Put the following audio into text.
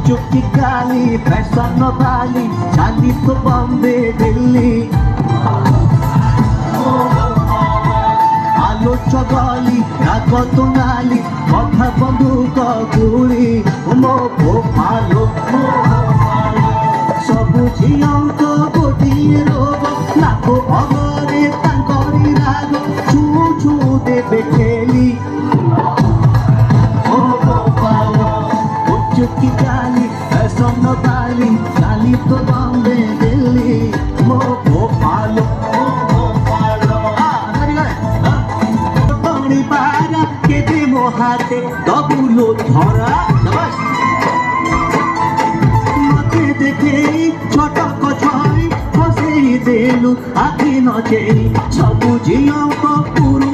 চুক্তি কালি ফ্যাশন বালি চালি তো বম্বে দিল্লি আলো চগলি রাগত নালি কথা বন্ধুক গুড়ি ମୋ ভালো ସବୁ ଝିଅଙ୍କ ଗୋଟିଏ ରୋଗ ନାକ ଅଗରେ ତାଙ୍କରି ରାଗ ଛୁଁ ଛୁଁ ଦେବେ ଖେଳି চুক্তি কালি ফ্যাশন বালি চালি তো বম্বে দিল্লি ମୋ ভালো পাড়া কেটে মো হাতে ডবুলো ধরা মতে দেখে ছটক ছয় ফসেই দেলু আখি নচেই ସବୁ ଝିଅଙ୍କ ପୁରୁ